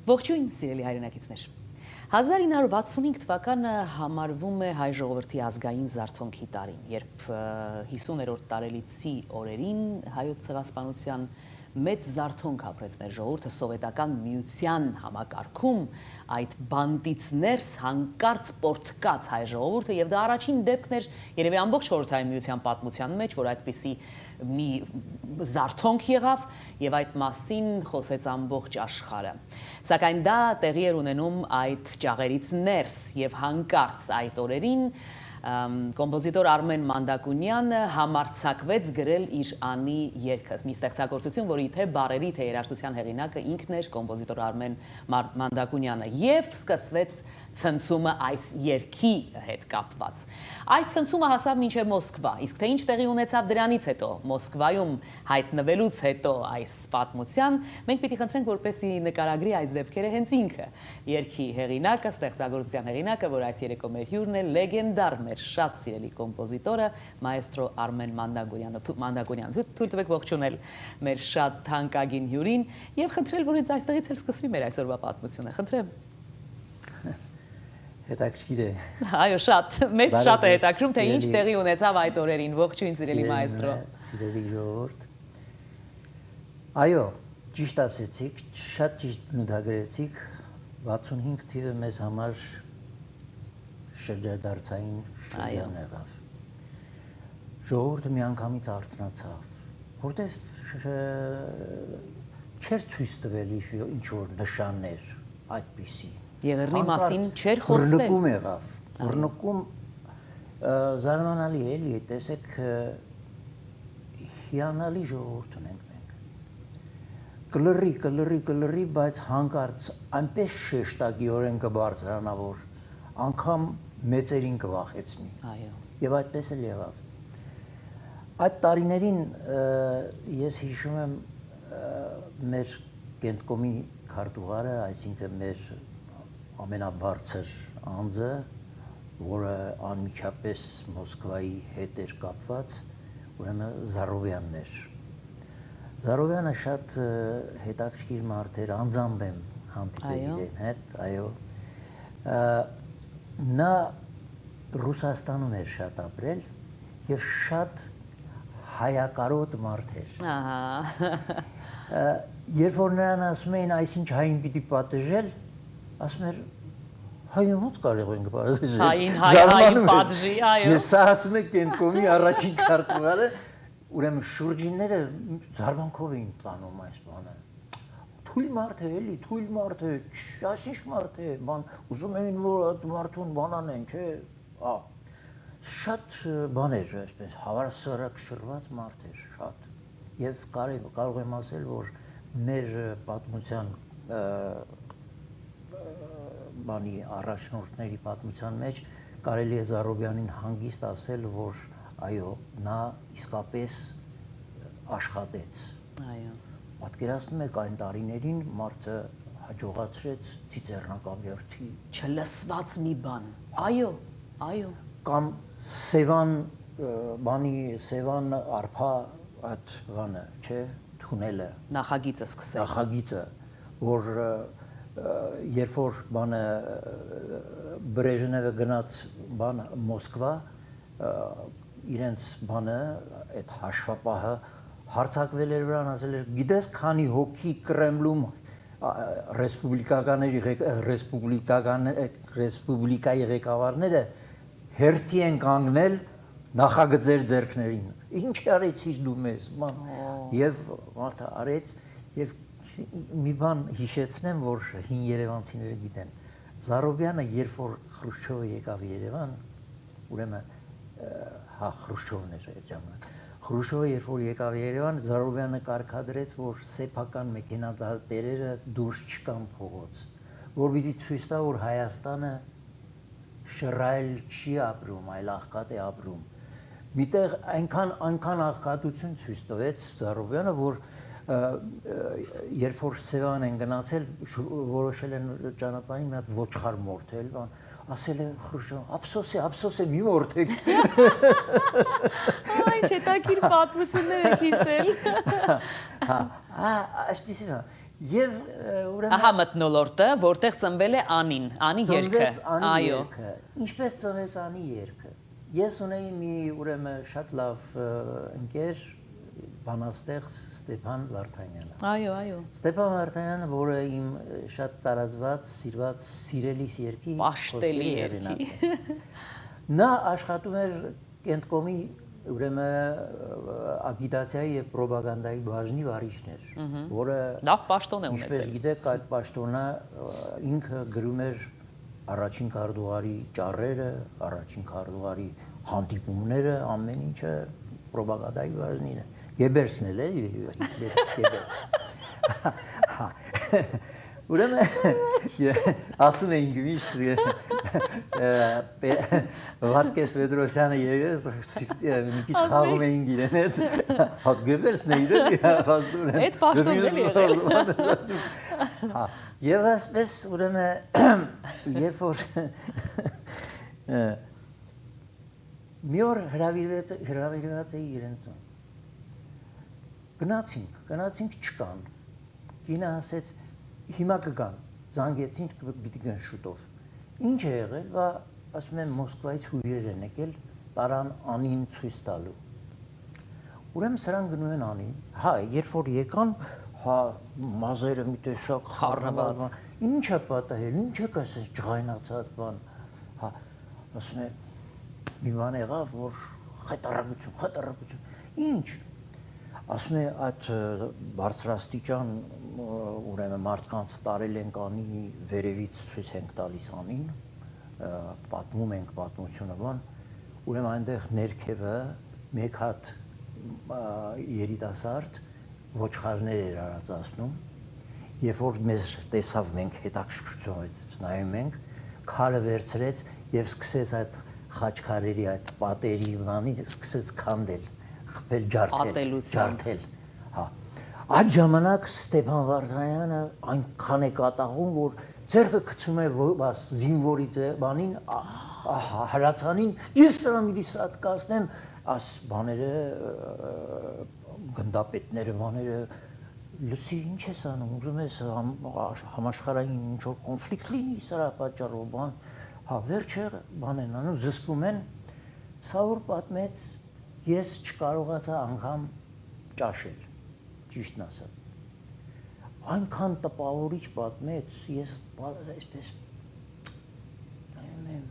Ողջույն, սիրելի հայրենակիցներ։ 1965 թվականը համարվում է հայ ժողովրդի ազգային զարթոնքի տարին, երբ 50-րդ տարելիցի օրերին հայոց ցեղասպանության մեծ զարթոնք ապրեց մեր ժողովուրդը սովետական միության համակարգում, այդ բանտից ներս հանկարծ պորտկաց հայ ժողովուրդը եւ դա առաջին դեպքն էր երևի ամբողջ խորհրդային միության պատմության մեջ, որ այդպիսի մի զարթոնք եղավ եւ այդ մասին խոսեց ամբողջ աշխարհը։ Սակայն դա տեղի էր ունենում այդ ճաղերից ներս եւ հանկարծ այդ օրերին կոմպոզիտոր Արմեն Մանդակունյանը համարձակվեց գրել իր անի երգը, մի ստեղծագործություն, որի թե բառերի, թե երաժշտության հեղինակը ինքն էր կոմպոզիտոր Արմեն Մանդակունյանը եւ սկսվեց ցնցումը այս երգի հետ կապված։ Այս ցնցումը հասավ մինչև Մոսկվա, իսկ թե ինչ տեղի ունեցավ դրանից հետո, Մոսկվայում հայտնվելուց հետո այս պատմության, մենք պիտի խնդրենք, որպեսզի նկարագրի այս դեպքերը հենց ինքը, երգի հեղինակը, ստեղծագործության հեղինակը, որ այս երեկո մեր հյուրն է, լեգենդար մեր շատ սիրելի կոմպոզիտորը, մայեստրո Արմեն Մանդակունյանը։ Թույլ տվեք ողջունել մեր շատ թանկագին հյուրին եւ խնդրել, որ հենց այստեղից էլ սկսվի մեր այսօրվա պատմությունը։ Խնդրեմ։ Հետաքրքիր է։ Այո, շատ, մեզ շատ է հետաքրում, թե ինչ տեղի ունեցավ այդ օրերին։ Ողջույն, սիրելի մայեստրո։ Սիրելի ժողովուրդ։ Այո, ճիշտ ասեցիք, շատ ճիշտ նկարագրեցիք, 65 թիվը մեզ համար շրջադարձային շրջան եղավ։ Ժողովուրդը միանգամից արթնացավ, որտեղ չէր ցույց տվել ինչ որ նշաններ այդպիսի։ Եղեռնի մասին չէր խոսվել։ Բռնկում եղավ։ Բռնկում զարմանալի է, էլի, տեսեք հիանալի ժողովուրդ ունենք մենք։ Կլռի, բայց հանկարծ այնպես շեշտակիորեն կբարձրանա, որ անգամ մեծերին կվախեցնի։ Այո։ Եվ այդպես էլ եղավ։ Այդ տարիներին ես հիշում եմ մեր Կենտկոմի քարտուղարը, այսինքն մեր ամենաբարձր անձը, որը անմիջապես Մոսկվայի հետ էր կապված, ուրեմն Զարովյանն էր։ Զարովյանը շատ հետաքրքիր մարդ էր, անձամբ եմ հանդիպել իրեն հետ, այո։ Նա Ռուսաստանում էր շատ ապրել եւ շատ հայակարոտ մարդ էր։ Ահա։ Երբ որ նրան ասում էին, այսինչ հային պիտի պատժել, ասում էր հային ո՞նց կարող ենք պատժել։ Հային պատժի, այո։ Ես սա ասում եմ Կենտկոմի առաջին քարտուղարը, ուրեմն շուրջինները զարմանքով էին տանում այս բանը։ Թույլ մարդ է, էլի, թույլ մարդ է, ասիշ մարդ է, բան ուզում էին որ այդ մարդուն բան անեն, չէ։ Շատ բան էր, այսպես հավասարակ շրված մարդ էր, շատ։ Եվ կարող եմ ասել, որ մեր պատմության բանի առաջնորդների պատմության մեջ կարելի է Զարովյանին հանգիստ ասել, որ այո, նա իսկապես աշխատեց։ Այո։ Պատկերացնում եք այն տարիներին մարդը հաջողացրեց ծիծեռնակամերթի չլսված մի բան։ Այո, այո։ Կամ Սևան բանի Սևան արփա այդ բանը, չէ, թունելը։ Նախագիծը սկսել։ Նախագիծը, որ երբ որ բանը Բրեժնևը գնաց բան Մոսկվա, իրենց բանը այդ հաշվապահը հարցակվել էր վրան, ասել էր, գիտես քանի հոգի Կրեմլում ռեսպուբլիկայի ղեկավարները հերթի են կանգնել նախագծեր ձեռքներին։ Ինչ արեցիր դու մեզ, ման։ Եվ մարդը արեց եւ մի բան հիշեցնեմ, որ հին երևանցիները գիտեն։ Զարովյանը, երբ որ Խրուշչովը եկավ Երևան, ուրեմն Խրուշչովն էր այդ ժամանակ։ Խրուշչովը երբ որ եկավ Երևան, Զարովյանը կարգադրեց, որ սեփական մեքենատերերը դուրս չկան փողոց, որպեսզի ցույց տա, որ Հայաստանը շռայլ չի ապրում, այլ աղքատ է ապրում։ Միտեղ այնքան աղքատություն ցույց տվեց Զարովյանը, որ երբ որ Սևան են գնացել, որոշել են ճանապարհին մի հատ ոչխար մորթել, ասել է Խրուշչովը, ափսոս է, մի մորթեք։ Այ չէ, տակիր պատմություններ եք հիշել։ Հա, այսպեսի։ Եվ ուրեմն Ահա մթնոլորտը, որտեղ ծնվել է Անին, Անի երգը։ Այո։ Ինչպես ծնվեց Անի երգը։ Ես ունեի մի ուրեմն շատ լավ ընկեր, բանաստեղծ Ստեփան Վարդանյանը։ Այո։ Ստեփան Վարդանյանը, որը իմ շատ տարածված, սիրված սիրելիս երգի Պաշտելի երգի։ Նա աշխատում էր Կենտկոմի ուրեմն ագիտացիայի եւ պրոպագանդայի բաժնի վարիչներ, որը լավ պաշտոն է ունեցել։ Ինչպես գիտեք, այդ պաշտոնը ինքը գրում էր առաջին քարտուղարի ճառերը, առաջին քարտուղարի հանդիպումները, ամեն ինչը պրոպագանդայի բաժնին է։ Գեբերսն էլ է, Հիտլեր Գեբերս։ Ուրեմն ասում էինք միշտ Վարդգես Պետրոսյանը եւ ես մի քիչ խաղում էինք իրեն հետ, հա Գեբերսն է իրեն, հաստորեն։ Այդ պաշտոնն էլ եղել։ Հա, եւ այսպես ուրեմն երբ որ մի օր հրավիրված էի իրեն տուն։ Գնացինք չկան։ Կինը ասեց հիմա կգան, զանգեցին պիտի գան շուտով։ Ինչ է եղել, բա ասում են Մոսկվայից հյուրեր են եկել, տարան Անին ցույց տալու։ Ուրեմն սրանք գնում են Անին։ Հա, երբ որ եկան, հա մազերը մի տեսակ խառնված։ Ինչ է պատահել, ինչ է կասես ջղայնացած բան։ Հա, ասում է մի բան եղավ, որ խայտարակություն։ Ինչ։ Ասում է այդ բարձրաստիճան ուրեմն մարդկանց տարել ենք Անի վերևից ցույց ենք տալիս Անին, պատմում ենք պատմությունը բան, ուրեմն այնտեղ ներքևը մեկ հատ երիտասարդ ոչխարներ էր արածացնում, երբ որ մեզ տեսավ մենք հետաքրքրությամբ նայում ենք, քարը վերցրեց եւ սկսեց այդ խաչքարերի այդ պատերի բանի սկսեց քանդել, խփել, ջարդել, հա։ Այդ ժամանակ Ստեփան Վարդանյանը այնքան է կատաղում, որ ձեռքը գցում է զինվորի բանին, հրացանին, ես սրա մի սատկացնեմ, աս բաները, գնդապետները, բաները, լսի, ինչ ես անում, ուզում ես համաշխարհային ինչ-որ կոնֆլիկտ լինի սրա պատճառով, բան, հա, վերջը բան են անում, զսպում են, սա որ պատմեց, ես չկարողացա անգամ ճաշել, ճիշտն ասած։ Այնքան տպավորիչ պատմեց, ես այսպես նայում եմ,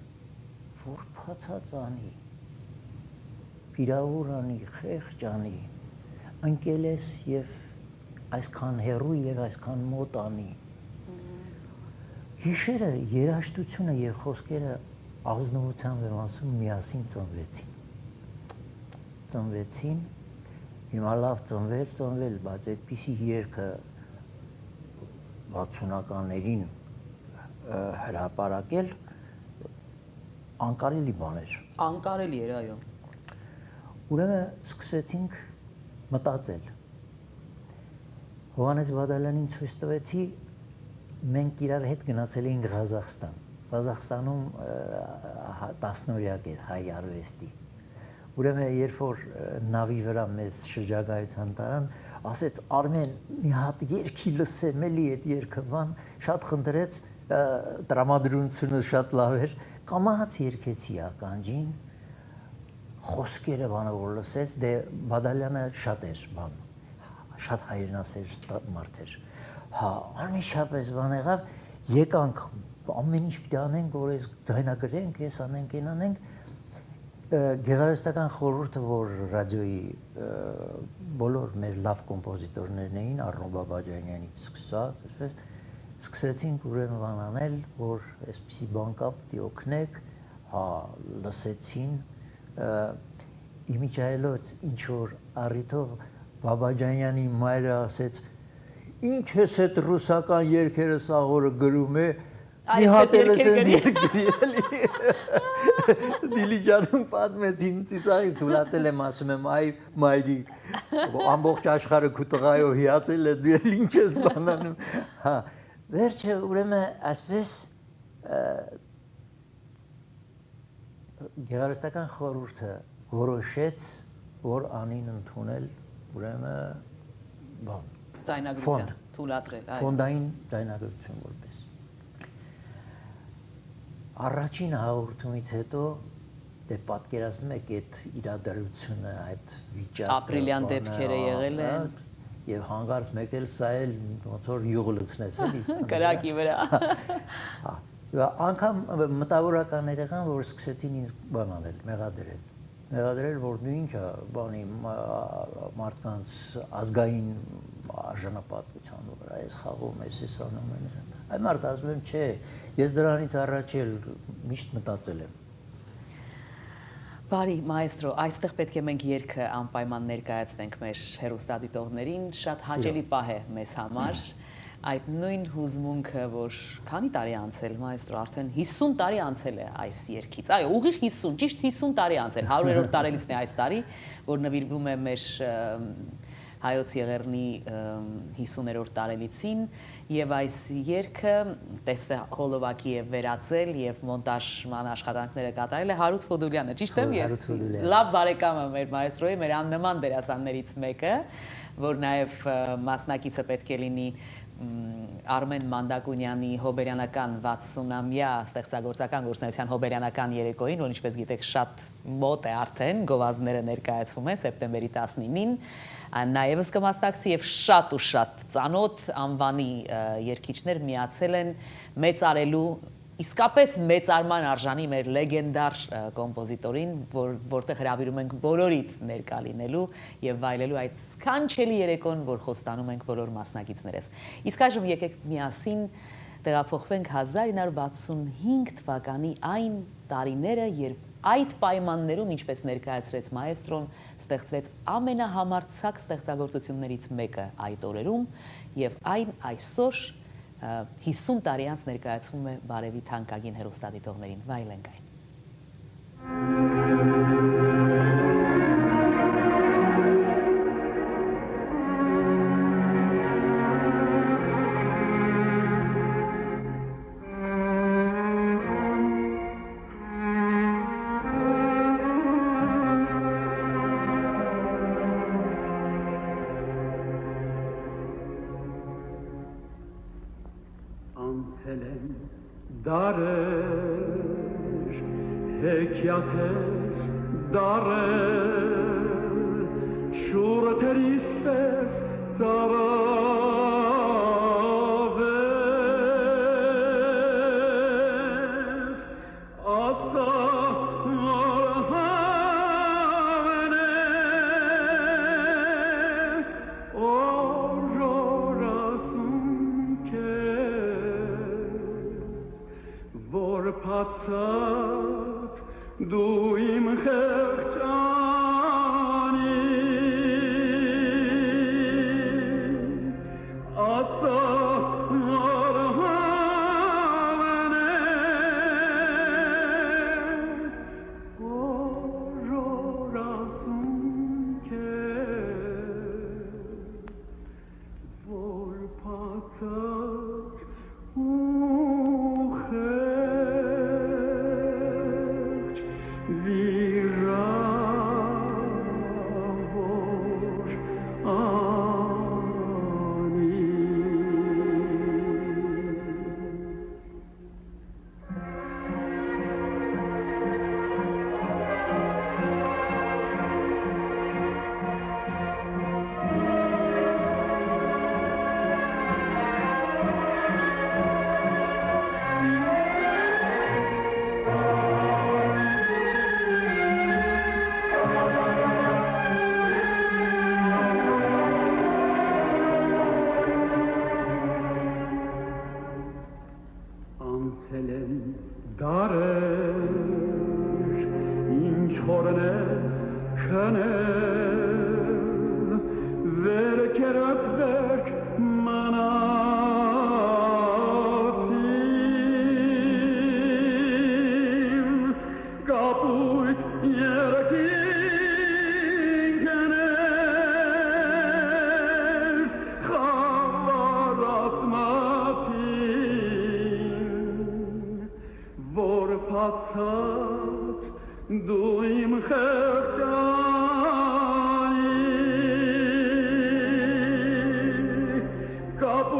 որ փացած անի, վիրավոր անի, խեղճ անի, ընկել ես եւ այսքան հեռու եւ այսքան մոտ անի։ Գիշերը երաժշտությունը եւ խոսքերը ազնվությամբ եմ ասում միասին ծնվեցին, հիմա լավ ծնվել, բայց այդպիսի երգը 60-ականներին հրապարակել անկարելի բան էր։ Անկարելի էր, այո։ Ուրեմն սկսեցինք մտածել։ Հովհաննես Բադալյանին ցույց տվեցի, մենք իրար հետ գնացել էինք Ղազախստան։ Ղազախստանում 10-օրյակ էր հայ արվեստի։ Ուրեմն երբ որ նավի վրա մեզ շրջագայության տարան, ասեց Արմեն, մի հատ երգի լսեմ, էլի այդ երգը, բան, շատ խնդրեց, տրամադրությունը շատ լավ էր, կամաց երգեցի ականջին, խոսքերը բանը որ լսեց, դե Բադալյանը շատ էր բան, շատ հայրենասեր մարդ էր։ Հա, անմիջապես բան եղավ, եկանք ամեն ինչ պիտի անենք, որ այս ձայնագրենք, այս անենք, այն անենք, Գեղարվեստական խորհուրդը, որ ռադիոյի բոլոր մեր լավ կոմպոզիտորներն էին, Առնո Բաբաջանյանից սկսած, սկսեցինք ուրեմն բան անել, որ այսպիսի բան կա, պիտի օգնեք, հա, լսեցին, իմիջայելոց ինչ որ առիթով Բաբաջանյանի մայրը ասեց, ինչ ես այդ ռուսական երգերը սաղորը գրում է, մի հատ էլ ես երգերի էլի, Դիլիջանում պատմեցին ծիծաղից դուլացել եմ, ասում եմ, այ մայրիկ, ամբողջ աշխարհը քու տղայով հիացել է, դու էլ ինչ ես բանանում, հա, վերջը ուրեմն այսպես Գեղարվեստական խորհուրդը որոշեց, որ Անին ընդունել ուրեմն բան, Թույլատրել, այո։ Ֆոնդային դայնագրություն որպես։ Առաջին հաղորդումից հետո դե պատկերացնում եք այդ իրադարձությունը, այդ վիճակը, ապրիլյան դեպքերը եղել են։ Եվ հանգարց մեկ էլ սա էլ ոնց որ յուղ լցնես էլի։ Կրակի վրա։ Անկամ մտավորականներ եղան, որ սկսեցին ինձ բան անել, մեղադրել, որ դու ինչ բանի մարդկանց ազգային արժանապատվության վրա ես խաղում, ես անում եմ։ Այ մարդ ասում եմ, չէ, ես դրանից առաջ էլ միշտ մտածել եմ։ Բարի մայստրո, այստեղ պետք է մենք երգը անպայման ներկայացնենք մեր հեռուստադիտողներին, շատ հաճելի պահ է մեզ համար, այդ նույն հուզմունքը, որ քանի տարի անցել, մայստրո, արդեն 50 տարի անցել է այս երգից, այո, ուղիղ 50, ճիշտ 50 տարի անցել, 100-րդ տարելիցն է այս տարի, որ նվիրվում է մեր Հայոց Եղեռնի 50-րդ տարելիցին եւ այս երգը տեսահոլովակի է վերածել եւ մոնտաժման աշխատանքները կատարել է Հարութ Ֆոդուլյանը, ճիշտ եմ ես։ Լավ բարեկամը մեր մայստրոյի, մեր աննման դերասաններից մեկը, որ նաեւ մասնակիցը պետք է լինի Արմեն Մանդակունյանի հոբերյանական 60-ամյա ստեղծագործական գործունեության հոբերյանական երեկոյին, որ ինչպես գիտեք շատ մոտ է արդեն, գովազդները ներկայացվում են սեպտեմբերի 19-ին, նաև կմասնակցի եւ շատ ու շատ ծանոթ անվանի երգիչներ միացել են մեծարելու իսկապես մեծարման արժանի մեր լեգենդար կոմպոզիտորին, որտեղ հրավիրում ենք բոլորիդ ներկա լինելու եւ վայելելու այդ սքանչելի երեկոն, որ խոստանում ենք բոլոր մասնակիցներս։ Իսկ այժմ եկեք միասին տեղափոխվենք 1965 թվականի այն տարիները, երբ այդ պայմաններում, ինչպես ներկայացրեց մայստրոն, ստեղծվեց ամենահամարձակ ստեղծագործություններից մեկը այդ օրերում եւ այն այսօր 50 տարի անց ներկայացվում է բարևի թանկագին հեռուստադիտողներին, վայելենք այն։ Capo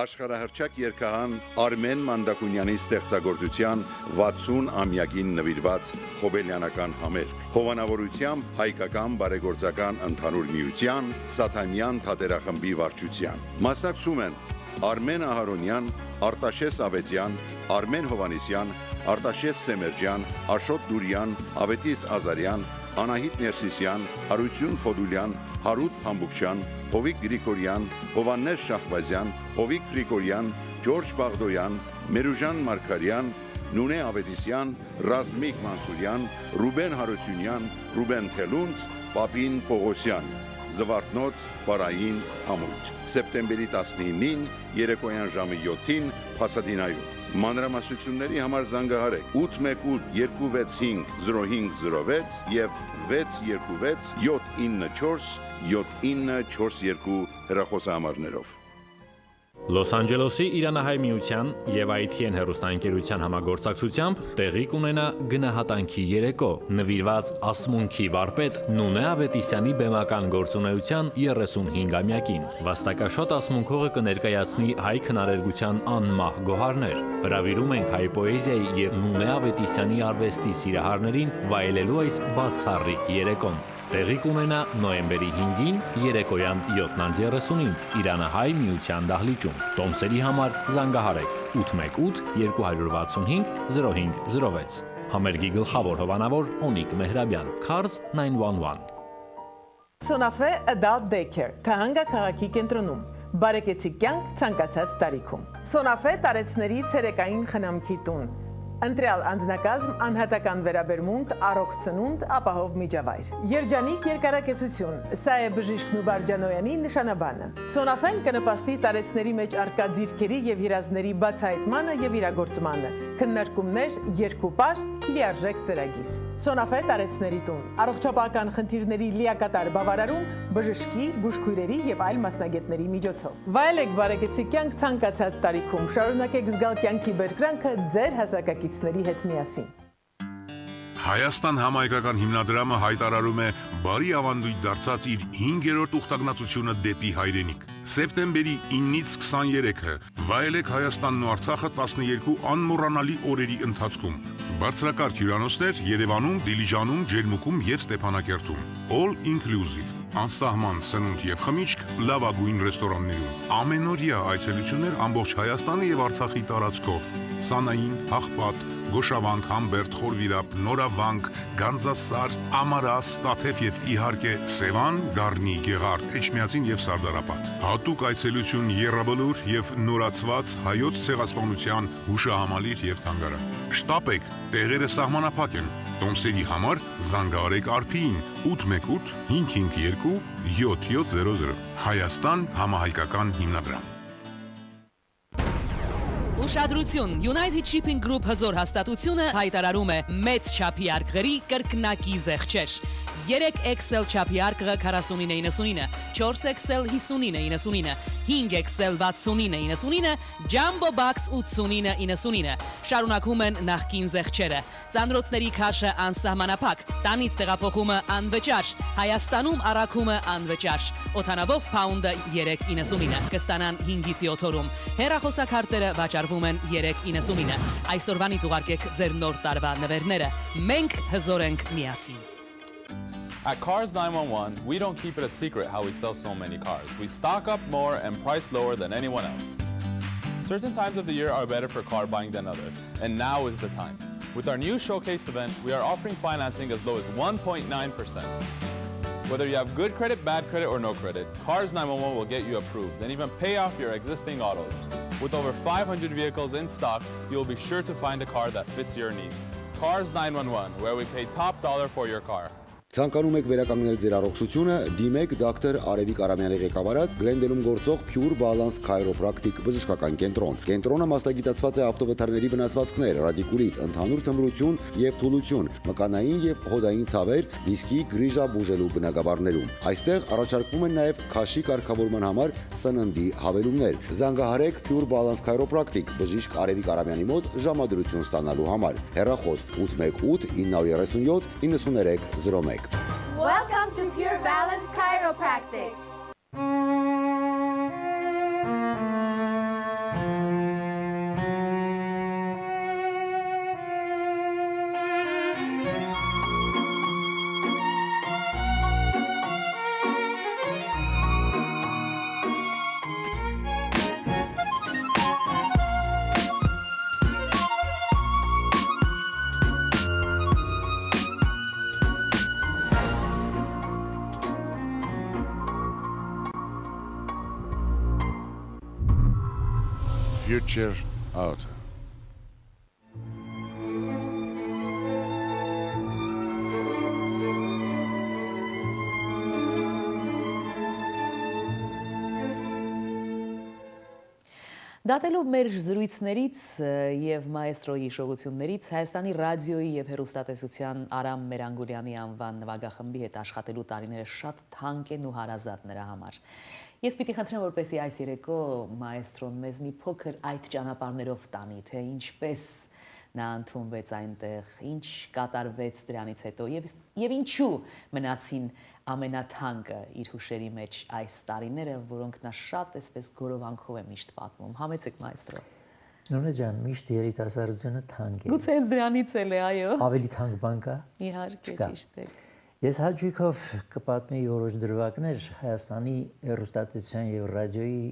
Աշխարհահռչակ երգահան Արմեն Մանդակունյանի ստեղծագործության 60-ամյակին նվիրված խոբելյանական համերգ, հովանավորությամբ հայկական բարեգործական ընդհանուր միության Սաթանյան թատերախմբի վարչության։ Մասնակցում են Արմեն Ահարոնյան, Արտաշես Ավետյան, Արմեն Հովանեսյան, Արտաշես Սեմերջյան, Աշոտ Դուրյան, Ավետիս Ազարյան, Անահիտ Ներսիսյան, Հարություն Ֆոդուլյան, Հարութ Համբուկչյան, Հովիկ Գրիգորյան, Հովանես Շախվազյան, Հովիկ Գրիգորյան, Ջորջ Բաղդոյան, Մերուժան Մարգարյան, Նունե Ավետիսյան, Ռազմիկ Մանսուրյան, Ռուբեն Հարությունյան, Ռուբեն Թելունց, Պապին Պողոսյան, Զվարթնոց Պարային համույթ։ Սեպտեմբերի 19-ին երեկոյան ժամը 7-ին Փասադինայում։ Մանրամասնությունների համար զանգահարեք 818 265 0506 եւ 626 794 7942 հեռախոսահամարներով։ Լոս Անջելեսի Իրանահայ միության եւ ITN հեռուստաընկերության համագործակցությամբ տեղի կունենա գնահատանքի երեկո, նվիրված ասմունքի վարպետ Նունե Ավետիսյանի բեմական գործունեության 35-ամյակին։ Վաստակաշատ ասմունքողը կներկայացնի հայ քնարերգության անմահ գոհարներ։ Հրավիրում ենք հայ պոեզիայի եւ Նունե Ավետիսյանի արվեստի սիրահարներին վայելելու այս բացառիկ երեկոն։ Տեղի կունենա նոյեմբերի 5-ին երեկոյան 7:30-ին Իրանահայ միության դահլիճում։ Տոմսերի համար զանգահարեք 818 265 0506։ Համերգի գլխավոր հովանավոր Օնիկ Մեհրաբյան, Cars 911։ Սոնաֆե Adult Daycare, Քահանգա քաղաքի կենտրոնում։ Բարեկեցիկ կյանք ցանկացած տարիքում։ Սոնաֆե տարեցների ցերեկային խնամքի տուն։ Ընտրյալ անձնակազմ, անհատական վերաբերմունք, առողջ սնունդ, ապահով միջավայր։ Երջանիկ երկարակեցություն, սա է բժիշկ Նուբար Ջանոյանի նշանաբանը։ Սոնաֆեն կնպաստի տարեցների մեջ արկա ձիրքերի եւ հիրազների բացահայտմանը եւ իրագործմանը։ Քննարկումներ, երկուպար, լիարժեք ծրագիր։ Սոնաֆե տարեցների տուն։ Առողջապահական խնդիրների լիակատար բավարարում բժշկի, բուժքույրերի եւ այլ մասնագետների միջոցով։ Վայելեք բարեկեցիկ կյանք ցանկացած տարիքում։ Շարունակեք զգալ կյանքի բերկրանքը ձեր հասակակիցների հետ միասին։ Հայաստան համահայկական հիմնադրամը հայտարարում է բարի ավանդույթ դարձած իր 5-րդ ուխտագնացությունը դեպի հայրենիք։ Սեպտեմբերի 9-ից 23-ը վայելեք Հայաստանն ու Արցախը 12 անմոռանալի օրերի ընթացքում։ Բարձրակարգ հյուրանոցներ Երևանում, Դիլիջանում, Ջերմուկում եւ Ստեփանակերտում։ All inclusive։ Անսահման սնունդ եւ խմիչք լավագույն ռեստորաններում։ Ամենօրյա այցելություններ ամբողջ Հայաստանի եւ Արցախի տարածքով։ Սանային, Հաղպատ, Գոշավանք, Համբերտ, Խորվիրապ, Նորավանք, Գանձասար, Ամարաս, Տաթև եւ իհարկե Սևան, Գառնի, Գեղարդ, Էջմիածին եւ Սարդարապատ։ Հատուկ այցելություն Եռաբլուր եւ նորացված հայոց ցեղասպանության հուշահամալիր եւ թանգարան։ Շտապեք, տեղերը սահմանափակ են։ Տոմսերի համար զանգահարեք Արփիին 818 552 7700։ Հայաստան համահայկական հիմնադրամ։ Ուշադրություն, United Shipping Group հզոր հաստատությունը հայտարարում է մեծ չափի արկղերի կրկնակի զեղչեր։ 3 XL չափի արկղը 49.99, 4 XL 59.99, 5 XL 69.99, Jumbo Box 89.99։ Շարունակում են նախկին զեղչերը։ Ծանրոցների քաշը անսահմանափակ, տանից տեղափոխումը անվճար, Հայաստանում առաքումը անվճար։ Օդանավով փաունդը 3.99 կստանան 5-ից 7 օրում։ Հեռախոսակարտերը վաճառվում են 3.99։ Այսօրվանից ուղարկեք ձեր նոր տարվա նվերները։ Մենք հզոր ենք միասին։ At Cars 911, we don't keep it a secret how we sell so many cars. We stock up more and price lower than anyone else. Certain times of the year are better for car buying than others, and now is the time. With our new showcase event, we are offering financing as low as 1.9%. Whether you have good credit, bad credit, or no credit, Cars 911 will get you approved and even pay off your existing autos. With over 500 vehicles in stock, you will be sure to find a car that fits your needs. Cars 911, where we pay top dollar for your car. Ցանկանում եք վերականգնել ձեր առողջությունը, դիմեք դոկտոր Արևիկ Արամյանի ղեկավարած Գլենդելում գործող Pure Balance Chiropractic բժշկական կենտրոն։ Կենտրոնը մասնագիտացված է ավտովթարների վնասվածքներ, ռադիկուլիտ, ընդհանուր թմրություն եւ թուլություն, մկանային եւ հոդային ցավեր, դիսկի գրիժա բուժելու բնագավառներում։ Այստեղ առաջարկվում են նաեւ քաշի կարգավորման համար սննդի հավելումներ։ Զանգահարեք Pure Balance Chiropractic բժիշկ Արևիկ Արամյանի մոտ ժամադրություն ստանալու համար։ Հեռախոս 818 937 9301։ Welcome to Pure Balance Chiropractic. Future Auto. Դատելով մեր զրույցներից եւ մայստրոյի հիշողություններից Հայաստանի ռադիոյի եւ հեռուստատեսության Արամ Մերանգուրյանի անվան նվագախմբի հետ աշխատելու տարիները շատ թանկ են ու հարազատ նրա համար։ Ես պիտի խնդրեմ, որպեսզի այս երեկո մայստրոն մեզ մի փոքր այդ ճանապարհներով տանի, թե ինչպես նա ընդունվեց այնտեղ, ինչ կատարվեց դրանից հետո եւ ինչու մնացին ամենաթանկը իր հուշերի մեջ այս տարիները, որոնք նա շատ այսպես գորովանքով է միշտ պատմում։ Համեցեք մայստրո։ Նոնե ջան, միշտ երիտասարդությունը թանկ է։ Գուցե հենց դրանից էլ է, այո։ Ավելի թանկ բան կա։ Իհարկե, ճիշտ է։ Ես հաճույքով կպատմեի որոշ դրվագներ Հայաստանի հեռուստատեսության եւ ռադիոյի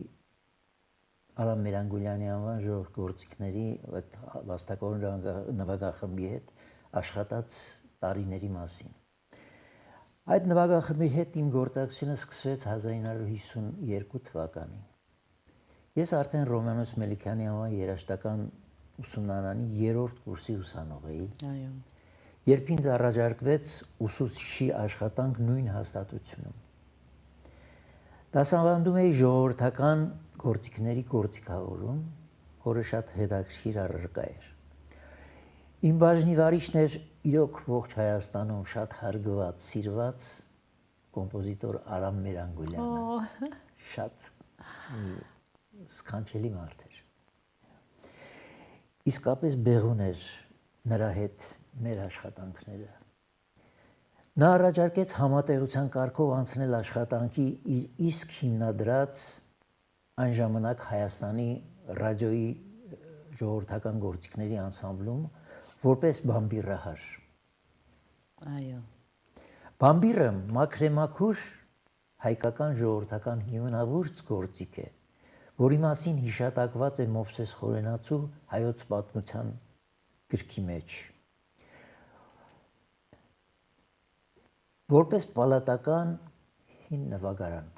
Արամ Մերանգուրյանի անվան ժողովրդի այդ վաստակորեն նվագախմբի հետ աշխատած տարիների մասին։ Այդ նվագախմբի հետ իմ գործակցությունը սկսվեց 1952 թվականին։ Ես արդեն Ռոմանոս Մելիքյանի անվան երաժշտական ուսումնարանի 3-րդ կուրսի ուսանող էի։ Այո։ Երբ ինձ առաջարկվեց ուսուցչի աշխատանք նույն հաստատությունում։ Դասավանդում էի ժողովրդական գործիքների գործիքավորում, որը շատ հետաքրքիր առարկա էր։ Իմ բաժնի վարիչն էր իրոք ողջ Հայաստանում շատ հարգված, սիրված կոմպոզիտոր Արամ Մերանգուլյանը։ Շատ սքանչելի մարդ էր։ Իսկապես բեղուն էր նրա հետ մեր աշխատանքները։ Նա առաջարկեց համատեղության կարգով անցնել աշխատանքի իր իսկ հիմնադրած այն ժամանակ Հայաստանի ռադիոյի ժողովրդական գործիքների անսամբլում որպես բամբիռահար։ Այո։ Բամբիռը մաքրեմաքուր հայկական ժողովրդական հիմնավորց գործիք է, որի մասին հիշատակված է Մովսես Խորենացու հայոց պատմության գրքի մեջ։ Որպես պալատական հին նվագարան։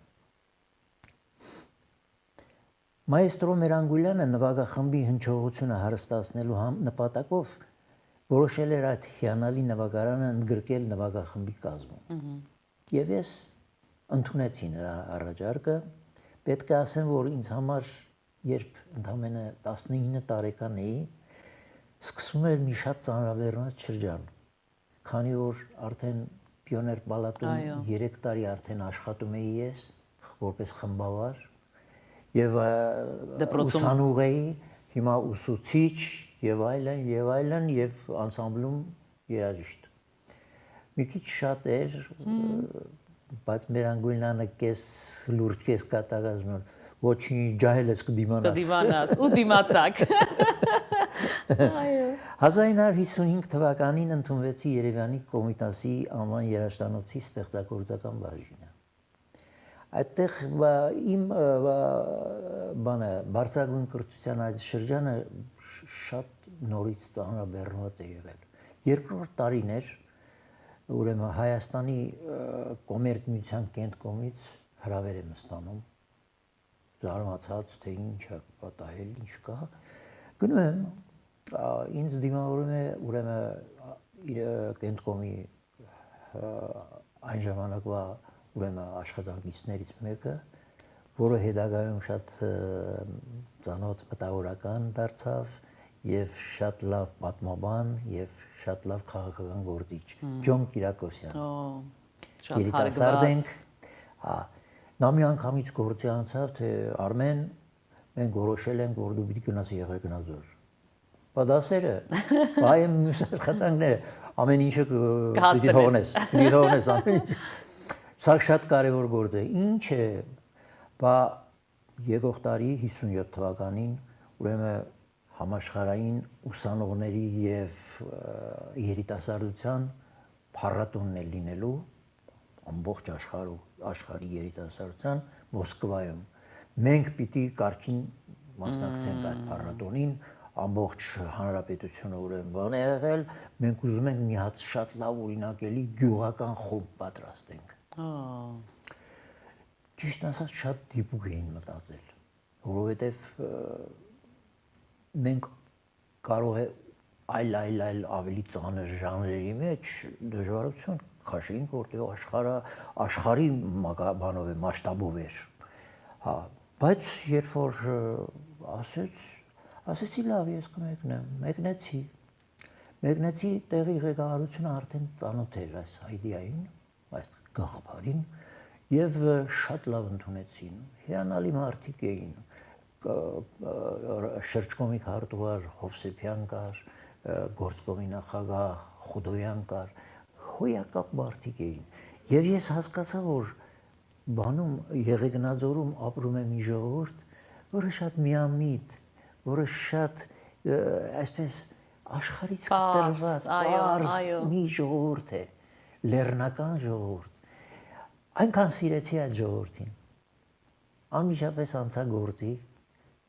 Մայստրո Մերանգուլյանը նվագախմբի հնչողությունը հարստացնելու նպատակով որոշել էր այդ հիանալի նվագարանը ընդգրկել նվագախմբի կազմում։ Եվ ես ընդունեցի նրա առաջարկը։ Պետք է ասեմ, որ ինձ համար, երբ ընդամենը 19 տարեկան էի, սկսում էր մի շատ ծանրաբեռնված շրջան, քանի որ արդեն Պիոներ պալատում 3 տարի արդեն աշխատում էի ես, որպես խմբավար, եւ ուսանող էի, հիմա ուսուցիչ եւ այլն եւ անսամբլում երաժիշտ։ Մի քիչ շատ էր, բայց Մերանգուլյանը կես լուրջ կես կատաղազմ ոչինչ ջահել ես կդիմանաս ու դիմացակ։ Այո։ 1955 թվականին ընդունվեցի Երևանի Կոմիտասի անվան երաժշտանոցի ստեղծագործական բաժինը։ Այդտեղ իմ բարձրագույն կրթության այդ շրջանը շատ նորից ծանրաբեռնված է եղել։ Երկրորդ տարին էր, ուրեմն Հայաստանի կոմերց միության կենտկոմից հրավեր եմ ստանում, զարմացած, թե ինչ է պատահել, ինչ կա։ Գնում եմ, ինձ դիմավորում է ուրեմն իր կենտկոմի այն ժամանակվա ուրեմն աշխատանքիցներից մեկը, որը հետագայում շատ ծանոթ մտավորական դարձավ եւ շատ լավ պատմաբան եւ շատ լավ քաղաքական գործիչ Ջոն Կիրակոսյան։ Շատ հարգված։ Հա, նա մի անգամից գործի անցավ, թե Արմեն, մենք որոշել ենք, որ դու պիտի գնաս Եղեգնաձոր։ Բա դասերը, այ մյուս աշխատանքները, ամեն ինչը պիտի թողնես, ամեն ինչ։ Սա շատ կարևոր գործ է։ Ինչ է, բա եկող տարի 57 թվականին, ուրեմն համաշխարհային ուսանողների եւ երիտասարդության փառատոնն է լինելու ամբողջ աշխարհի երիտասարդության Մոսկվայում։ Մենք պիտի կարգին մասնակցենք այդ փառատոնին, ամբողջ հանրապետությունը ուրեմն բան է եղել, մենք ուզում ենք մի հատ շատ լավ օրինակելի գյուղական խումբ պատրաստենք։ Ճիշտ ասած շատ դիպուկ էին մտածել, որովհետեւ մենք կարող է այլ ավելի ծանր ժանրերի մեջ դժվարություն քաշենք, որտեղ աշխարհի բանով է, մասշտաբով էր։ Հա, բայց երբ որ ասեցի լավ, ես կմեկնեմ, մեկնեցի տեղի ղեկավարությունը արդեն ծանոթ էր այս իդեային, այս գաղափարին եւ շատ լավ ընդունեցին։ Հիանալի մարդիկ էին։ Շրջկոմի քարտուղար Հովսեփյան կար, գործկոմի նախագահ Խուդոյան կար, հոյակապ մարդիկ էին։ Եվ ես հասկացա, որ բանում Եղեգնաձորում ապրում է մի ժողովուրդ, որը շատ միամիտ, որը շատ այսպես աշխարհից կտրված, պարզ մի ժողովուրդ է, լեռնական ժողովուրդ։ Այնքան սիրեցի այդ ժողովրդին։ Անմիջապես անցա գործի,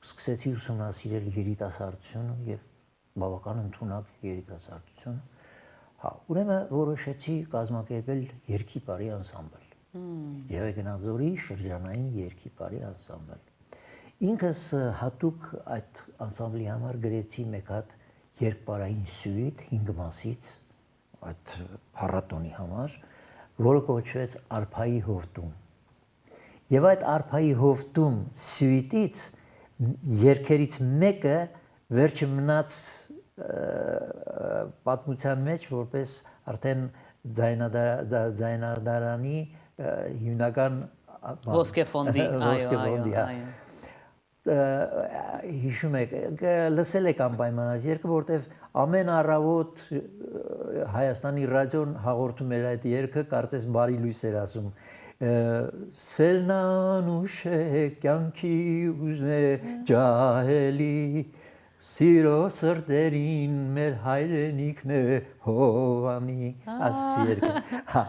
սկսեցի ուսումնասիրել երիտասարդությունը եւ բավական ընդունակ երիտասարդությունը։ Հա, ուրեմն որոշեցի կազմակերպել երգիպարի անսամբլ։ Եղեգնաձորի շրջանային երգիպարի անսամբլ։ Ինքս հատուկ այդ անսամբլի համար գրեցի մեկ հատ երկպարային սյուիտ 5 մասից այդ փառատոնի համար, որը կոչվեց Արփայի հովտում։ Եվ այդ Արփայի հովտում սյուիտից երգերից մեկը վերջը մնաց պատմության մեջ որպես արդեն ձայնադարանի հիմնական ոսկե ֆոնդի, այո։ Հիշում եք, լսել եք անպայմանած երկը, որտեվ ամեն առավոտ Հայաստանի ռադիոն հաղորդում էր այդ երկը, կարծես բարի լույս էր ասում։ Սելնանուշ է կյանքի ուզնե ջահելի, սիրո սրտերին մեր հայրենիքն է Հովանի, այս երկը։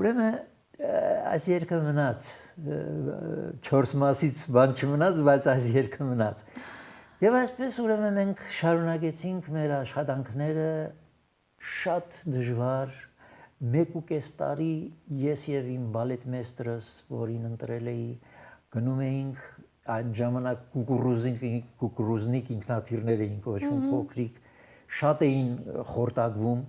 Ուրեմն այս երկը մնաց, 4 մասից բան չմնաց, բայց այս երկը մնաց։ Եվ այսպես ուրեմն մենք շարունակեցինք մեր աշխատանքները շատ դժվար, 1.5 տարի ես եւ իմ բալետմեյստրս, որին ընտրել էի, գնում էինք այն ժամանակ կուկուրուզնիկ ինքնաթիռներ էին կոչվում փոքրիկ, շատ էին խորտակվում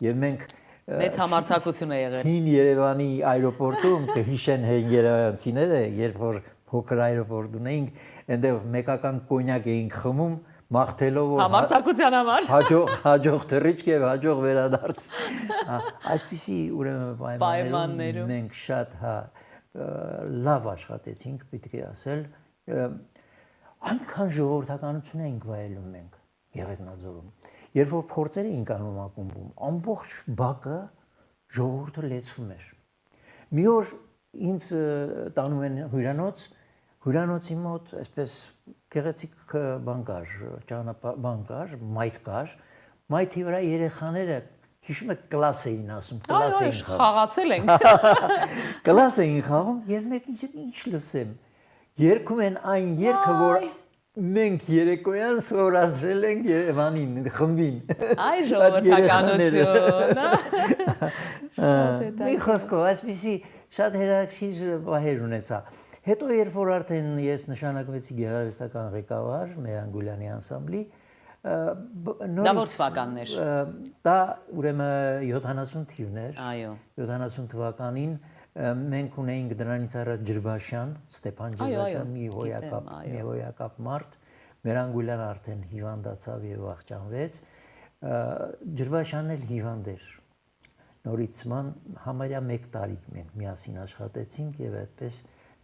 եւ մենք Մեծ համարձակություն է եղել։ Հին Երևանի այրոպորտում կհիշեն հին երևանցիները, երբ որ փոքր այրոպորտ ունեինք, այնտեղ մեկական կոնյակ էինք խմում, մաղթելով որ համարձակության համար հաջող թռիչք եւ հաջող վերադարձ։ Այսպիսի ուրեմն պայմաններում մենք շատ լավ աշխատեցինք, պիտի ասել, այնքան ժողովրդականություն էինք վայելում մենք Եղեգնաձորում։ Երբ որ փորձեր էինք անում ակումբում, ամբողջ բակը ժողովուրդը լեցվում էր։ Մի օր ինձ տանում են հյուրանոցի մոտ, այսպես գեղեցիկ բան կար, ճանապարհ կար, մայթ կար, մայթի վրա երեխաները հիշում եք կլաս էին ասում, կլաս էին խաղացել ենք։ Կլաս էին խաղում եւ մեկ ինչ լսեմ։ Երգում են այն երգը, որ մենք երեկոյան սովորացրել ենք Երևանին, խմբին։ Այ ժողովրդականություն, Մի խոսքով, այսպիսի շատ հետաքրքիր բաներ ունեցա։ Հետո երբ որ արդեն ես նշանակվեցի գեղարվեստական ղեկավար Մերանգուլյանի անսամբլի, դա որ թվականներ։ Դա ուրեմն 70 թիվներ։ Այո։ 70 թվականին մենք ունեինք դրանից առաջ Ջրբաշյան, Ստեփան Ջրբաշյան, մի հոյակապ մարդ, Մերանգուլյան արդեն հիվանդացավ եւ վախճանվեց, Ջրբաշյանն էլ հիվանդ էր։ Նորիցման համարյա 1 տարի մենք միասին աշխատեցինք եւ այդպես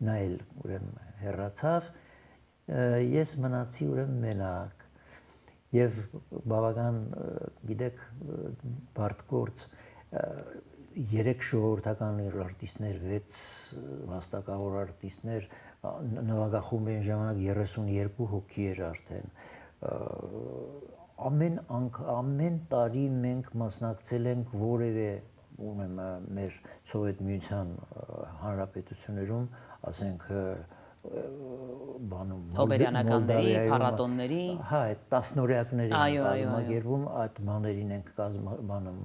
նա էլ ուրեմն հեռացավ, ես մնացի ուրեմն մենակ եւ բավական գիտեք բարդ գործ 3 ժողովրդական արտիստներ, 6 վաստակավոր արտիստներ, նվագախումբի ժամանակ 32 հոգի էր արդեն։ Ամեն տարի մենք մասնակցել ենք որևէ ուրեմն մեր Սովետ միության հանրապետություններում, ասենք բանում Հոբերյանականների, փառատոնների, հա, այդ 10-օրյակների կազմակերպում այդ բաներին ենք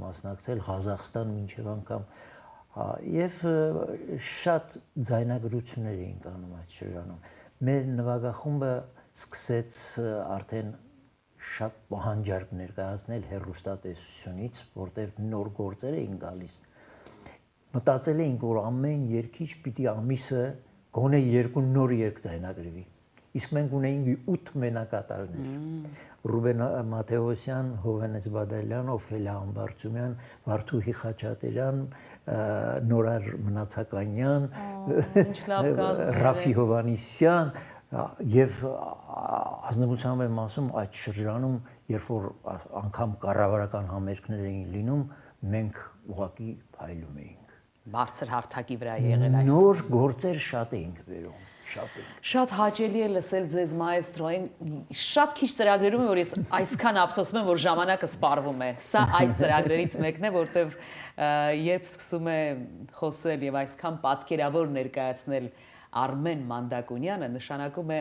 մասնակցել Ղազախստան մինչև անգամ եւ շատ ձայնագրություններ էինք անում այդ շրջանում։ Մեր նվագախումբը սկսեց արդեն շատ պահանջարկ ներկայացնել հեռուստատեսությունից, որտեղ նոր գործեր էին գալիս։ Մտածել էինք, որ ամեն երգիչ պիտի ամիսը գոնե 2 նոր երգ ձայնագրվի։ Իսկ մենք ունեինք 8 մենակատարներ։ Ռուբեն Մաթեոսյան, Հովհաննես Բադալյան, Օֆելիա Ամբարձումյան, Վարդուհի Խաչատրյան, Նորար Մնացականյան, Ռաֆի Հովանիսյան եւ ազնվությամբ եմ ասում այդ շրջանում, երբ որ անգամ կառավարական համերգներ էին լինում, մենք ուղղակի փայլում էինք։ Բարձր հարթակի վրա եղել այս։ Նոր գործեր շատ էինք վերում, շատ էինք։ Շատ հաճելի է լսել ձեզ մայստրոին, շատ քիչ ծրագրերում է, որ ես այսքան ափսոսում եմ, որ ժամանակը սպառվում է։ Սա այդ ծրագրերից մեկն է, որտեվ երբ սկսում է խոսել եւ այսքան պատկերավոր ներկայացնել Արմեն Մանդակունյանը, նշանակում է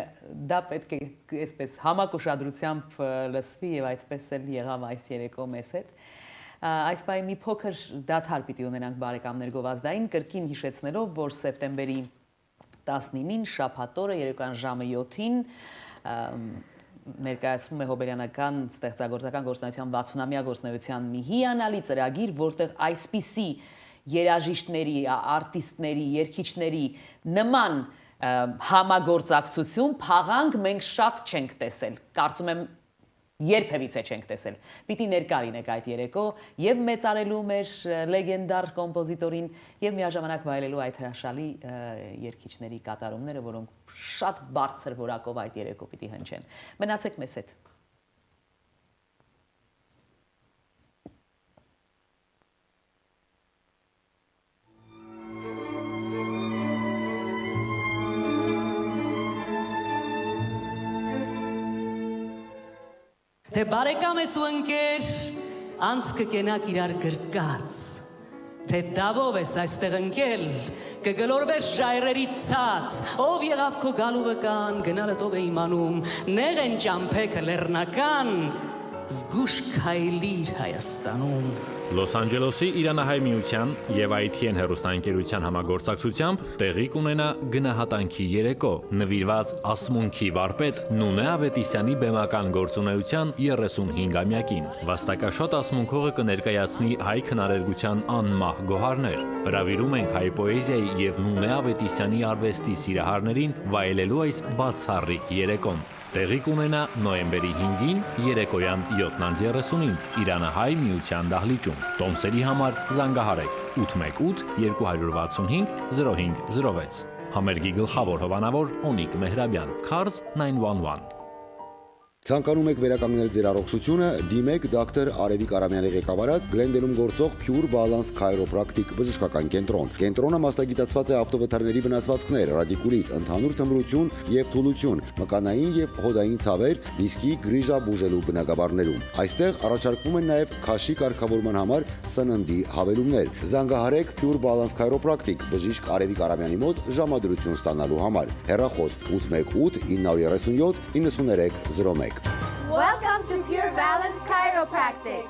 դա պետք է այսպես համակ ուշադրությամբ լսվի եւ այդպես էլ եղավ այս երեկո մեզ հետ։ Այս պահի մի փոքր դադար պիտի ունենանք բարեկամներ գովազդային, կրկին հիշեցնելով, որ սեպտեմբերի 19-ին շաբաթօրը երեկոյան ժամը 7-ին ներկայացվում է հոբելյանական ստեղծագործական գործունեության 60-ամյա գործունեության մի հիանալի ծրագիր, որտեղ այսպիսի երաժիշտների, արտիստների, երգիչների նման համագործակցություն փաղանք մենք շատ չենք տեսել։ Կարծում եմ երբևիցե չենք տեսել։ Պիտի ներկա լինեք այդ երեկո եւ մեծարելու մեր լեգենդար կոմպոզիտորին եւ միաժամանակ վայելելու այդ հրաշալի երգիչների կատարումները, որոնք շատ բարձր որակով այդ երեկո պիտի հնչեն։ Մնացեք մեզ հետ։ Թե բարեկամ ես ու ընկեր, անց կկենաք իրար գրկած, թե դավով ես այստեղ ընկել, կգլորվես ժայռերի ցած, ով եղավ քո գալու վկան, գնալդ ով է իմանում, նեղ են ճամփեքը լեռնական, զգուշ քայլիր Հայաստանում։ Լոս Անջելեսի Իրանահայ միության եւ ITN հեռուստաընկերության համագործակցությամբ տեղի կունենա գնահատանքի երեկո, նվիրված ասմունքի վարպետ Նունե Ավետիսյանի բեմական գործունեության 35-ամյակին։ Վաստակաշատ ասմունքողը կներկայացնի հայ քնարերգության անմահ գոհարներ։ Հրավիրում ենք հայ պոեզիայի եւ Նունե Ավետիսյանի արվեստի սիրահարներին վայելելու այս բացառիկ երեկոն։ Տեղի կունենա նոյեմբերի 5-ին երեկոյան 7:30-ին Իրանահայ միության դահլիճում։ Տոմսերի համար զանգահարեք 818 265 0506։ Համերգի գլխավոր հովանավոր Օնիկ Մեհրաբյան, Cars 911։ Ցանկանում եք վերականգնել ձեր առողջությունը, դիմեք դոկտոր Արևիկ Արամյանի ղեկավարած Գլենդելում գործող Pure Balance Chiropractic բժշկական կենտրոն։ Կենտրոնը մասնագիտացված է ավտովթարների վնասվածքներ, ռադիկուլիտ, ընդհանուր թմրություն եւ թուլություն, մկանային եւ հոդային ցավեր, դիսկի գրիժա բուժելու բնագավառներում։ Այստեղ առաջարկվում են նաեւ քաշի կարգավորման համար սննդի հավելումներ։ Զանգահարեք Pure Balance Chiropractic բժիշկ Արևիկ Արամյանի մոտ ժամադրություն ստանալու համար։ Հեռախոս 818 937 9301։ Welcome to Pure Balance Chiropractic.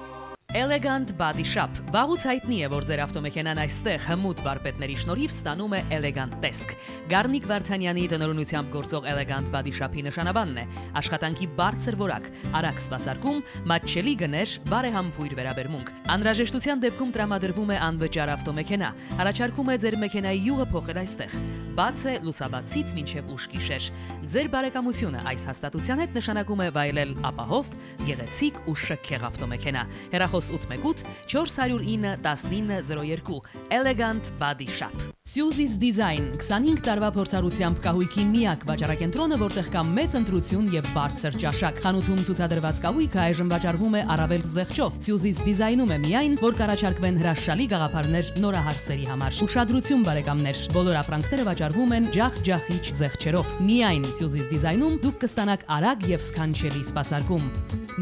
Elegant Body Shop վաղուց հայտնի է, որ ձեր ավտոմեքենան այստեղ հմուտ վարպետների շնորհիվ ստանում է Elegant տեսք։ Գառնիկ Վարդանյանի տնօրինությամբ գործող Elegant Body Shop-ի նշանաբանն է աշխատանքի բարձր որակ, արագ սպասարկում, մատչելի գներ, բարեհամբույր վերաբերմունք։ Անհրաժեշտության դեպքում տրամադրվում է անվճար ավտոմեքենա, առաջարկում է ձեր մեքենայի յուղը փոխել այստեղ։ Բաց է լուսաբացից մինչև ուշ գիշեր։ Ձեր բարեկամությունը այս հաստատության հետ նշանակում է վայելել ապահով, գեղեցիկ ու շքեղ ավտոմեքենա։ Հեռախոս 818 409 1902 Elegant Body Shop։ Suzy's Design 25 տարվա փորձառությամբ կահույքի միակ վաճառակենտրոնը, որտեղ կա մեծ ընտրություն եւ բարձր ճաշակ։ Խանութում ցուցադրված կահույքը այժմ վաճառվում է առավել զեղչով։ Suzy's Design-ում է միայն, որ կառաջարկվեն հրաշալի գաղափարներ նորահարսերի համար։ Ուշադրություն բարեկամներ, բոլոր ապրանքները վաճառվում են ջախ-ջախիչ զեղչերով։ Միայն Suzy's Design-ում դուք կստանաք արագ եւ սքանչելի սպասարկում։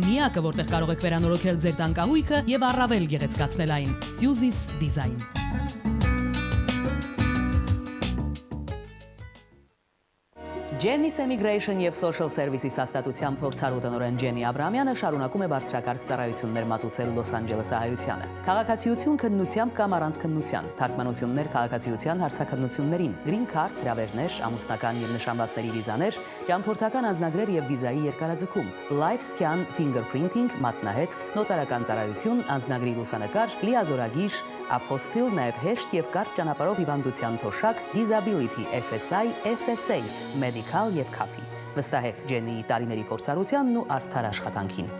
Միակը, որտեղ կարող եք վերանորոգել ձեր տան կահույքը եւ առավել գեղեցկացնել այն։ Suzy's Design։ Genis Immigration եւ Social Services հաստատության փորձառու տնօրեն Ջենի Աբրահամյանը շարունակում է բարձրակարգ ծառայություններ մատուցել Լոս Անջելեսահայությանը։ Քաղաքացիություն քննության կամ առանց քննության, թարգմանություններ քաղաքացիության հարցաքննություններին, green card, հրավերներ, ամուսնական եւ նշանվածների վիզաներ, ճամփորդական անձնագրեր եւ վիզայի երկարաձգում, live scan, fingerprinting, մատնահետք, նոտարական ծառայություն, անձնագրի լուսանկար, լիազորագիր, ապոստիլ, նաեւ հեշտ եւ կարճ ճանապարհով հիվանդության թոշակ, disability, SSI, SSA, medical եւ քափի։ Վստահեք Ջենիի տարիների փորձառությանն ու արդար աշխատանքին։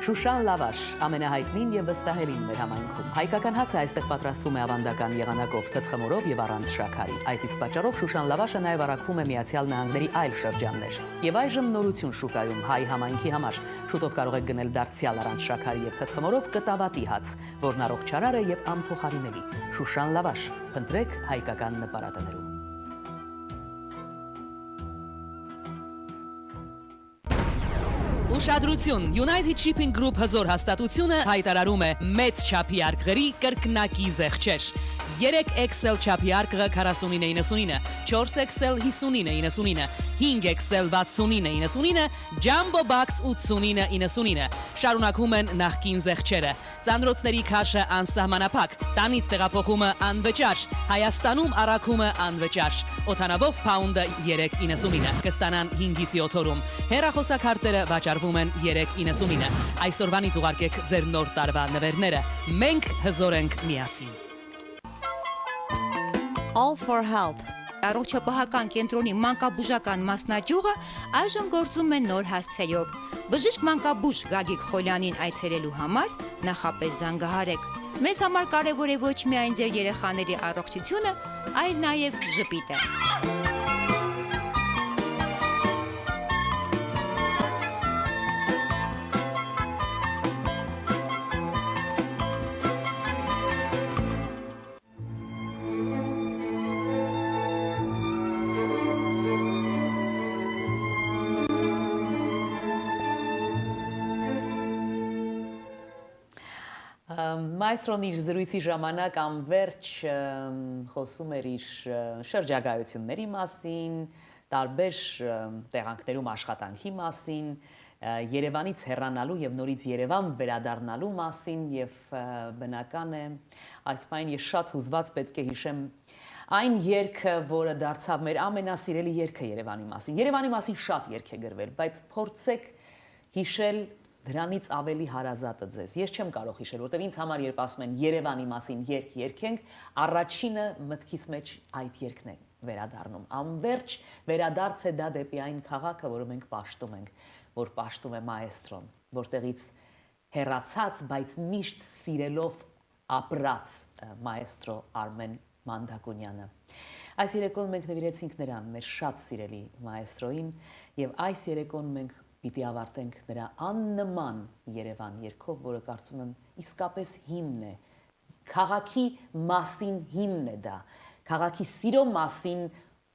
Շուշան լավաշ, ամենահայտնին եւ վստահելին մեր համայնքում։ Հայկական հացը այստեղ պատրաստվում է ավանդական եղանակով, թթխմորով եւ առանց շաքարի։ Այդ իսկ պատճառով Շուշան լավաշը նաեւ առաքվում է Միացյալ Նահանգների այլ շրջաններ։ Եվ այժմ նորություն շուկայում հայ համայնքի համար։ Շուտով կարող եք գնել դարձյալ առանց շաքարի եւ թթխմորով կտավատի հաց, որն առողջարար է եւ անփոխարինելի։ Շուշան լավաշ, փնտրեք հայկական նպարատներում։ Ուշադրություն, United Shipping Group հզոր հաստատությունը հայտարարում է մեծ չափի արկղերի կրկնակի զեղչեր։ 3XL չափի արկղը 49.99, 4XL 59.99, 5XL 69.99, Jumbo Box 89.99։ Շարունակում են նախկին զեղչերը։ Ծանրոցների քաշը անսահմանափակ, տանից տեղափոխումը անվճար, Հայաստանում առաքումը անվճար։ Օդանավով փաունդը 3.99, կստանան 5-ից 7 օրում։ Հեռախոսակարտերը վաճառվում են 3.99։ Այսօրվանից ուղարկեք ձեր նոր տարվա նվերները։ Մենք հզոր ենք միասին։ All for Health առողջապահական կենտրոնի մանկաբուժական մասնաճյուղը այժմ գործում է նոր հասցեով։ Բժիշկ մանկաբույժ Գագիկ Խոլյանին այցելելու համար նախապես զանգահարեք։ Մեզ համար կարևոր է ոչ միայն ձեր երեխաների առողջությունը, այլ նաև ժպիտը։ Մայստրոն իր զրույցի ժամանակ անվերջ խոսում էր իր շրջագայությունների մասին, տարբեր տեղանքներում աշխատանքի մասին, Երևանից հեռանալու եւ նորից Երևան վերադառնալու մասին եւ բնական է այս պայն ես շատ հուզված պետք է հիշեմ այն երգը, որը դարձավ մեր ամենասիրելի երգը Երևանի մասին։ Երևանի մասին շատ երգ է գրվել, բայց փորձեք հիշել դրանից ավելի հարազատը ձեզ։ Ես չեմ կարող հիշել, որտեղ ինձ համար երբ ասում են Երևանի մասին երգ երգենք, առաջինը մտքիս մեջ այդ երգն է վերադառնում։ Անվերջ վերադարձ է դա դեպի այն քաղաքը, որը մենք պաշտում ենք, որ պաշտում է մայեստրոն, որտեղից հեռացած, բայց միշտ սիրելով ապրած մայեստրո Արմեն Մանդակունյանը։ Այս երեկոն մենք նվիրեցինք նրան, մեր շատ սիրելի մայեստրոին, եւ այս երեկոն մենք պիտի ավարտենք նրա աննման Երևան երգով, որը կարծում եմ իսկապես հիմն է, քաղաքի մասին հիմն է դա, քաղաքի սիրո մասին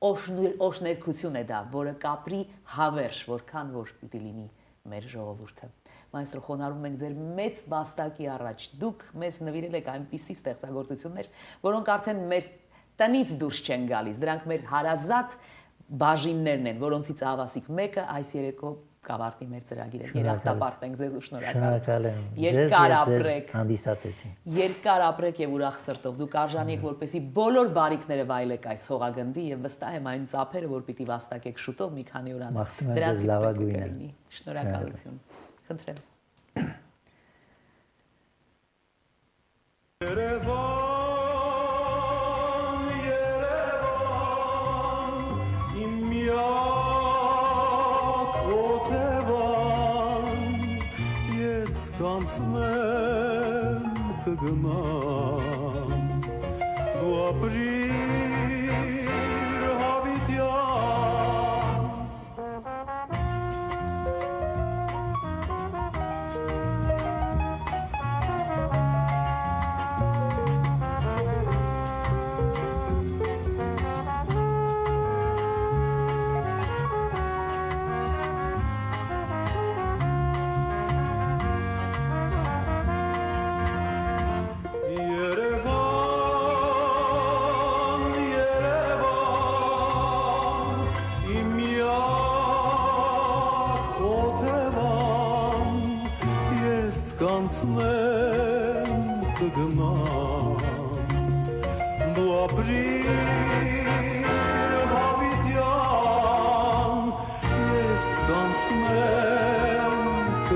օշներգություն է դա, որը կապրի հավերժ, որքան որ պիտի լինի մեր ժողովուրդը։ Մայստրո, խոնարհվում ենք ձեր մեծ վաստակի առաջ, դուք մեզ նվիրել եք այնպիսի ստեղծագործություններ, որոնք արդեն մեր տնից դուրս չեն գալիս, դրանք մեր հարազատ բաժիններն են, որոնցից ավասիկ մեկը այս երեկո կավարտի մեր ծրագիրը։ Երախտապարտ ենք ձեզ ու շնորհակալ եմ։ Երկար ապրեք, երկար ապրեք եւ ուրախ սրտով։ Դուք արժանի եք, որպեսզի բոլոր բարիքները վայելեք այս հողագնդի եւ վստահ եմ այն ծափերը, որ պիտի վաստակեք շուտով մի քանի օր անց։ Դրանցից պետք է լինի։ Շնորհակալություն։ Խնդրեմ։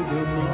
Good night.